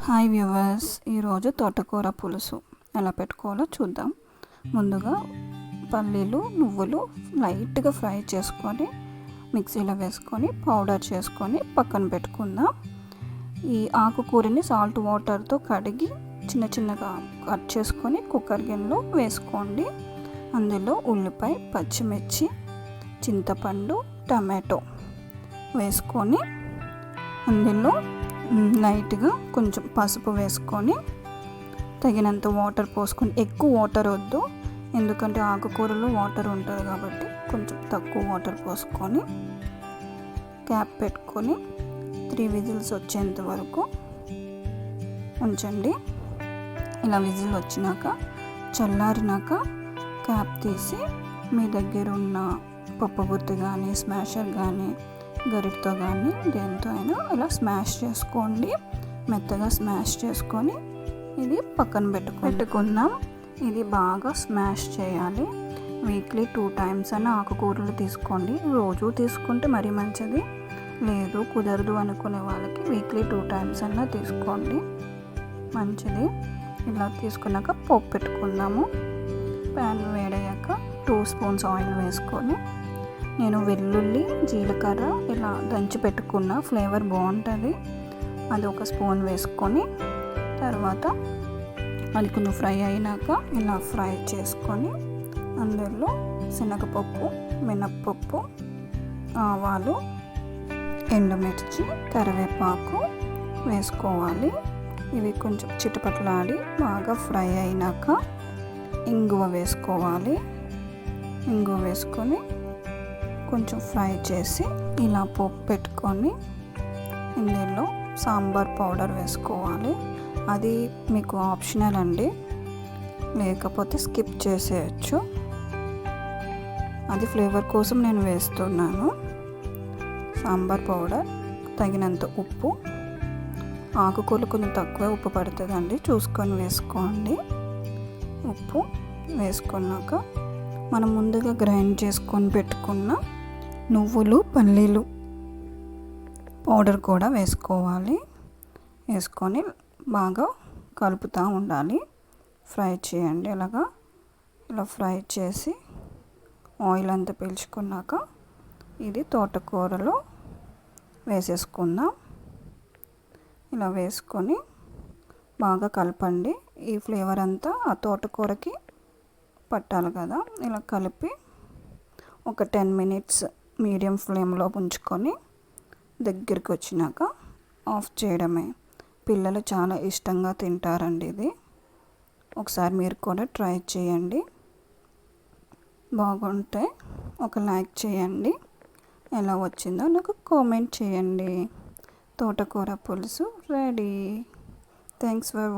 Hi viewers, ఈరోజు తోటకూర పులుసు ఎలా పెట్టుకోవాలో చూద్దాం. ముందుగా పల్లీలు నువ్వులు లైట్గా ఫ్రై చేసుకొని మిక్సీలో వేసుకొని పౌడర్ చేసుకొని పక్కన పెట్టుకుందాం. ఈ ఆకుకూరని సాల్ట్ వాటర్తో కడిగి చిన్న చిన్నగా కట్ చేసుకొని కుక్కర్ గిన్నెలో వేసుకోండి. అందులో ఉల్లిపాయ, పచ్చిమిర్చి, చింతపండు, టమాటో వేసుకొని అందులో లైట్గా కొంచెం పసుపు వేసుకొని తగినంత వాటర్ పోసుకొని, ఎక్కువ వాటర్ వద్దు ఎందుకంటే ఆకుకూరలో వాటర్ ఉంటుంది కాబట్టి కొంచెం తక్కువ వాటర్ పోసుకొని క్యాప్ పెట్టుకొని 3 విజిల్స్ వచ్చేంత వరకు ఉంచండి. ఇలా విజిల్ వచ్చినాక చల్లారినాక క్యాప్ తీసి మీ దగ్గర ఉన్న పప్పు గుత్తి కానీ స్మాషర్ కానీ గరిటతో కానీ దేంతో అయినా ఇలా స్మాష్ చేసుకోండి. మెత్తగా స్మాష్ చేసుకొని ఇది పక్కన పెట్టుకుందాం. ఇది బాగా స్మాష్ చేయాలి. వీక్లీ 2 టైమ్స్ అయినా ఆకుకూరలు తీసుకోండి. రోజు తీసుకుంటే మరీ మంచిది, లేదు కుదరదు అనుకునే వాళ్ళకి వీక్లీ 2 టైమ్స్ అయినా తీసుకోండి, మంచిది. ఇలా తీసుకున్నాక పోపు పెట్టుకుందాము. ప్యాన్ వేడయ్యాక 2 స్పూన్స్ ఆయిల్ వేసుకొని, నేను వెల్లుల్లి జీలకర్ర ఇలా దంచి పెట్టుకున్న, ఫ్లేవర్ బాగుంటుంది, అది 1 స్పూన్ వేసుకొని తర్వాత అది కొంచెం ఫ్రై అయినాక ఇలా ఫ్రై చేసుకొని అందులో శనగపప్పు, మినప్పప్పు, ఆవాలు, ఎండుమిర్చి, కరివేపాకు వేసుకోవాలి. ఇవి కొంచెం చిటపటలాడి బాగా ఫ్రై అయినాక ఇంగువ వేసుకోవాలి. ఇంగువ వేసుకొని కొంచెం ఫ్రై చేసి ఇలా పోపు పెట్టుకొని ఇందులో సాంబార్ పౌడర్ వేసుకోవాలి. అది మీకు ఆప్షనల్ అండి, లేకపోతే స్కిప్ చేసేయచ్చు. అది ఫ్లేవర్ కోసం నేను వేస్తున్నాను. సాంబార్ పౌడర్, తగినంత ఉప్పు, ఆకుకూరలు కొంచెం తక్కువ ఉప్పు పడుతుందండి, చూసుకొని వేసుకోండి. ఉప్పు వేసుకున్నాక మనం ముందుగా గ్రైండ్ చేసుకొని పెట్టుకున్న నువ్వులు పల్లీలు పౌడర్ కూడా వేసుకోవాలి. వేసుకొని బాగా కలుపుతూ ఉండాలి. ఫ్రై చేయండి. ఇలా ఫ్రై చేసి ఆయిల్ అంతా పీల్చుకున్నాక ఇది తోటకూరలో వేసేసుకుందాం. ఇలా వేసుకొని బాగా కలపండి. ఈ ఫ్లేవర్ అంతా ఆ తోటకూరకి పట్టాలి కదా. ఇలా కలిపి ఒక 10 మినిట్స్ మీడియం ఫ్లేమ్లో ఉంచుకొని దగ్గరికి వచ్చినాక ఆఫ్ చేయడమే. పిల్లలు చాలా ఇష్టంగా తింటారండి ఇది. ఒకసారి మీరు కూడా ట్రై చేయండి. బాగుంటే ఒక లైక్ చేయండి. ఎలా వచ్చిందో నాకు కామెంట్ చేయండి. తోటకూర పులుసు రెడీ. Thanks for